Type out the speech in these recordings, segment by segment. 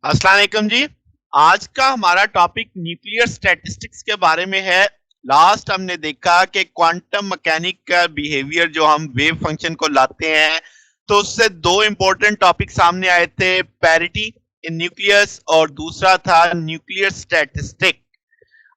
अस्सलाम वालेकुम जी। आज का हमारा टॉपिक न्यूक्लियर स्टैटिस्टिक्स के बारे में है। लास्ट हमने देखा कि क्वांटम मैकेनिक का बिहेवियर जो हम वेव फंक्शन को लाते हैं, तो उससे दो इंपॉर्टेंट टॉपिक सामने आए थे, पैरिटी इन न्यूक्लियस और दूसरा था न्यूक्लियर स्टैटिस्टिक।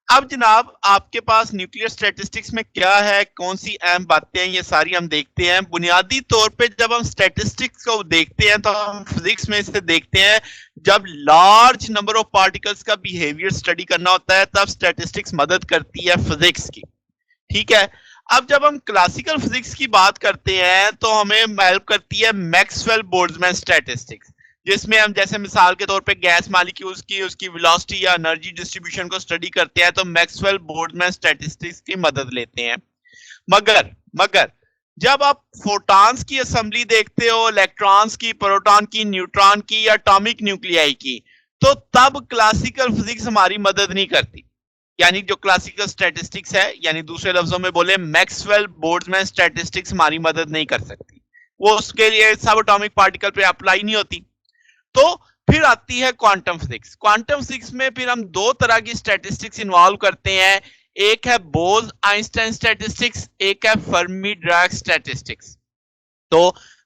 अब जनाब आपके पास न्यूक्लियर स्टैटिस्टिक्स में क्या है, कौन सी अहम बातें हैं, ये सारी हम देखते हैं। बुनियादी तौर पे जब हम स्टैटिस्टिक्स को देखते हैं तो हम फिजिक्स में इसे देखते हैं। जब लार्ज नंबर ऑफ पार्टिकल्स का बिहेवियर स्टडी करना होता है तब स्टैटिस्टिक्स मदद करती है फिजिक्स की। ठीक है। अब जब हम क्लासिकल फिजिक्स की बात करते हैं तो हमें हेल्प करती है मैक्सवेल बोल्ट्जमैन स्टैटिस्टिक्स, जिसमें हम जैसे मिसाल के तौर पे गैस मालिक्यूल्स की उसकी वेलोसिटी या एनर्जी डिस्ट्रीब्यूशन को स्टडी करते हैं तो मैक्सवेल बोल्ट्जमैन स्टैटिस्टिक्स की मदद लेते हैं। मगर मगर जब आप फोटॉन्स की असेंबली देखते हो, इलेक्ट्रॉन्स की, प्रोटॉन की, न्यूट्रॉन की या एटॉमिक न्यूक्लियाई की, तो तब क्लासिकल फिजिक्स हमारी मदद नहीं करती। यानी जो क्लासिकल स्टैटिस्टिक्स है, यानी दूसरे लफ्जों में बोले मैक्सवेल बोल्ट्जमैन स्टैटिस्टिक्स हमारी मदद नहीं कर सकती। वो उसके लिए सब एटॉमिक पार्टिकल पे अप्लाई नहीं होती। तो फिर आती है क्वांटम फिजिक्स। क्वांटम फिजिक्स में फिर हम दो तरह की स्टैटिस्टिक्स इन्वॉल्व करते हैं। एक है बोज आइंस्टाइन स्टैटिस्टिक्स, एक है फर्मी ड्रैग स्टैटिस्टिक्स। तो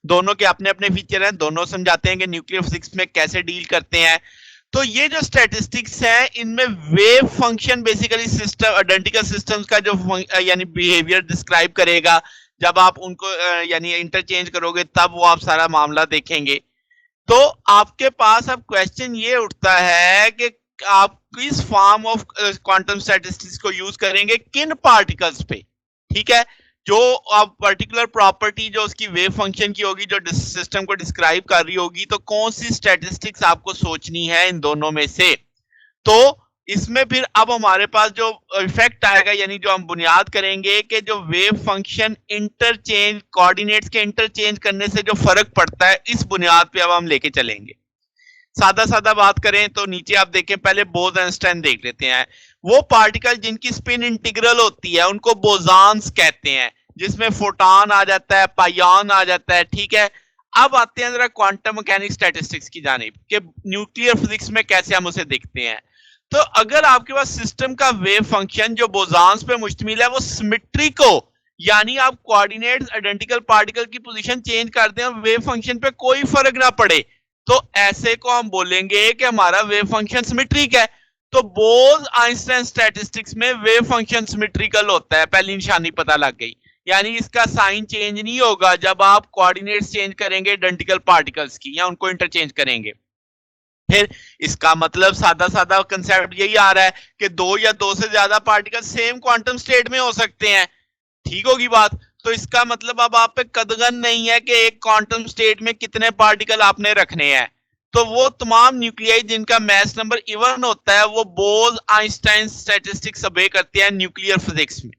दोनों के अपने अपने फीचर हैं, दोनों समझाते हैं कि न्यूक्लियर फिजिक्स में कैसे डील करते हैं। तो ये जो स्टैटिस्टिक्स है इनमें wave function basically system identical systems का जो यानी बिहेवियर डिस्क्राइब करेगा। जब आप उनको यानी इंटरचेंज करोगे तब वो आप सारा मामला देखेंगे। तो आपके पास अब क्वेश्चन ये उठता है कि आप किस फॉर्म ऑफ क्वांटम स्टैटिस्टिक्स को यूज करेंगे, किन पार्टिकल्स पे। ठीक है। जो अब पर्टिकुलर प्रॉपर्टी जो उसकी वेव फंक्शन की होगी, जो सिस्टम को डिस्क्राइब कर रही होगी, तो कौन सी स्टैटिस्टिक्स आपको सोचनी है इन दोनों में से। तो इसमें फिर अब हमारे पास जो इफेक्ट आएगा, यानी जो हम बुनियाद करेंगे कि जो वेव फंक्शन इंटरचेंज कोऑर्डिनेट्स के इंटरचेंज करने से जो फर्क पड़ता है, इस बुनियाद पे अब हम लेके चलेंगे। सादा सादा बात करें तो नीचे आप देखें, पहले बोज आइंस्टाइन देख लेते हैं। वो पार्टिकल जिनकी स्पिन इंटीग्रल होती है उनको बोजान्स कहते हैं, जिसमें फोटॉन आ जाता है, पाइऑन आ जाता है। ठीक है। अब आते हैं जरा क्वांटम मैकेनिक्स स्टैटिस्टिक्स की जानिब कि न्यूक्लियर फिजिक्स में कैसे हम उसे देखते हैं। तो अगर आपके पास सिस्टम का वेव फंक्शन जो बोजान्स पे मुश्तमिल है वो सिमेट्री को, यानी आप कोऑर्डिनेट्स आइडेंटिकल पार्टिकल की पोजीशन चेंज कर दें और वेव फंक्शन पे कोई फर्क ना पड़े, तो ऐसे को हम बोलेंगे कि हमारा वेव फंक्शन सिमेट्रिक है। तो बोज आइंस्टाइन स्टैटिस्टिक्स में वेव फंक्शन सिमेट्रिकल होता है, पहली निशानी पता लग गई। यानी इसका साइन चेंज नहीं होगा जब आप कोऑर्डिनेट्स चेंज करेंगे आइडेंटिकल पार्टिकल्स की या उनको इंटरचेंज करेंगे। फिर इसका मतलब सादा सादा कंसेप्ट यही आ रहा है कि दो या दो से ज्यादा पार्टिकल सेम क्वांटम स्टेट में हो सकते हैं। ठीक होगी बात। तो इसका मतलब अब आप पे कदगन नहीं है कि एक क्वांटम स्टेट में कितने पार्टिकल आपने रखने हैं। तो वो तमाम न्यूक्लियाई जिनका मैस नंबर इवन होता है वो बोज आइंस्टाइन स्टैटिस्टिक्स ओबे करते हैं न्यूक्लियर फिजिक्स में।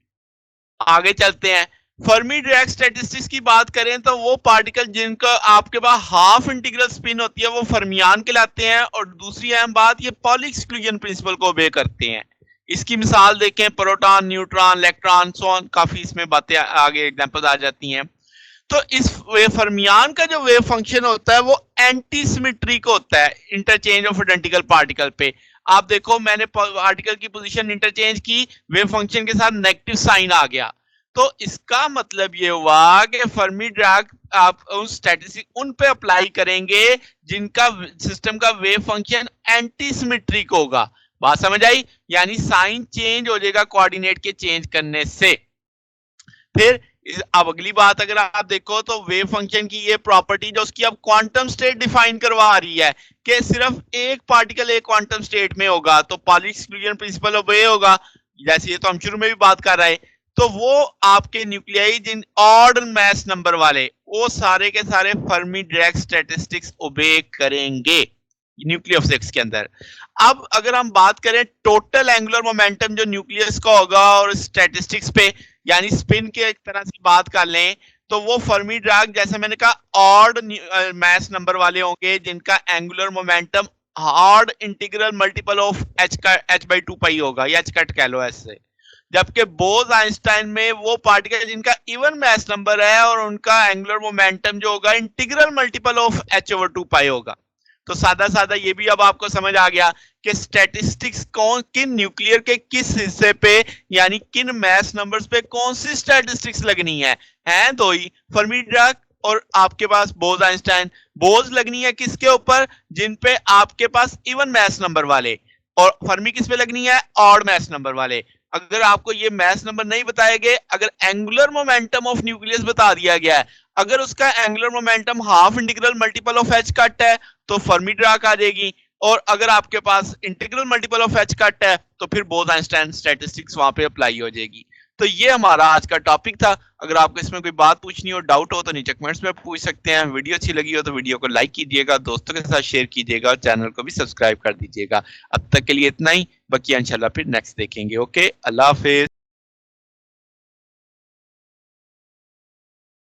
आगे चलते हैं। फर्मी डिराक स्टैटिस्टिक्स की बात करें तो वो पार्टिकल जिनका आपके पास हाफ इंटीग्रल स्पिन होती है वो फर्मियान कहलाते हैं। और दूसरी अहम बात, ये पॉली एक्सक्लूजन प्रिंसिपल को ओबे करते हैं। इसकी मिसाल देखें, प्रोटॉन, न्यूट्रॉन, इलेक्ट्रॉन, सोन, काफी इसमें बातें आगे एग्जांपल आ जाती हैं। तो इस वेव फर्मियान का जो वेव फंक्शन होता है वो एंटी सिमेट्रिक होता है इंटरचेंज ऑफ आइडेंटिकल पार्टिकल पे। आप देखो, मैंने पार्टिकल की पोजीशन इंटरचेंज की, वेव फंक्शन के साथ नेगेटिव साइन आ गया। तो इसका मतलब ये हुआ कि फर्मी डिराक आप उस स्टैटिस्टिक उन पे अप्लाई करेंगे जिनका सिस्टम का वेव फंक्शन एंटी सिमेट्रिक होगा। बात समझ आई? यानी साइन चेंज हो जाएगा कोऑर्डिनेट के चेंज करने से। फिर अब अगली बात अगर आप देखो तो वेव फंक्शन की ये प्रॉपर्टी जो उसकी अब क्वांटम स्टेट डिफाइन करवा रही है कि सिर्फ एक पार्टिकल एक क्वांटम स्टेट में होगा, तो पॉली एक्सक्लूजन प्रिंसिपल ओबे होगा। जैसे ये तो हम शुरू में भी बात कर रहे हैं। तो वो आपके न्यूक्लियाई जिन ऑड मैस नंबर वाले, वो सारे के सारे फर्मी डिराक स्टैटिस्टिक्स ओबे करेंगे न्यूक्लियर फिजिक्स के अंदर। अब अगर हम बात करें टोटल एंगुलर मोमेंटम जो न्यूक्लियस का होगा और स्टैटिस्टिक्स पे, यानी स्पिन के एक तरह से बात कर लें, तो वो फर्मी डिराक जैसे मैंने कहा ऑड मैस नंबर वाले होंगे जिनका angular momentum odd integral multiple of H का h/2 होगा, या एच कट कह लो ऐसे। जबकि बोज आइंस्टाइन में वो पार्टिकल जिनका इवन मैस नंबर है और उनका एंगुलर मोमेंटम जो होगा इंटीग्रल मल्टीपल ऑफ h/2 होगा। तो सादा सादा ये भी अब आपको समझ आ गया कि स्टैटिस्टिक्स कौन किन न्यूक्लियर के किस हिस्से पे यानी किन मैस नंबर्स पे कौन सी स्टैटिस्टिक्स लगनी है। हैं दो ही, फर्मी डिराक और आपके पास बोज आइंस्टाइन। बोज लगनी है किसके ऊपर, जिन पे आपके पास इवन मैस नंबर वाले, और फर्मी किस पे लगनी है, ऑड मैस नंबर वाले। अगर आपको ये मैस नंबर नहीं बताए गए, अगर एंगुलर मोमेंटम ऑफ न्यूक्लियस बता दिया गया है, अगर उसका angular momentum half integral multiple of h cut है तो फर्मी डिराक आ जाएगी, और अगर आपके पास integral multiple of h cut है तो फिर बोथ आइंस्टाइन स्टैटिस्टिक्स वहां पे अप्लाई हो जाएगी। तो ये हमारा आज का टॉपिक था। अगर आपको इसमें कोई बात पूछनी हो, डाउट हो, तो नीचे कमेंट्स में पूछ सकते हैं। वीडियो अच्छी लगी हो तो वीडियो को लाइक कीजिएगा, दोस्तों के साथ शेयर कीजिएगा और चैनल को भी सब्सक्राइब कर दीजिएगा। अब तक के लिए इतना ही, बाकी इंशाल्लाह फिर नेक्स्ट देखेंगे। ओके, अल्लाह हाफिज।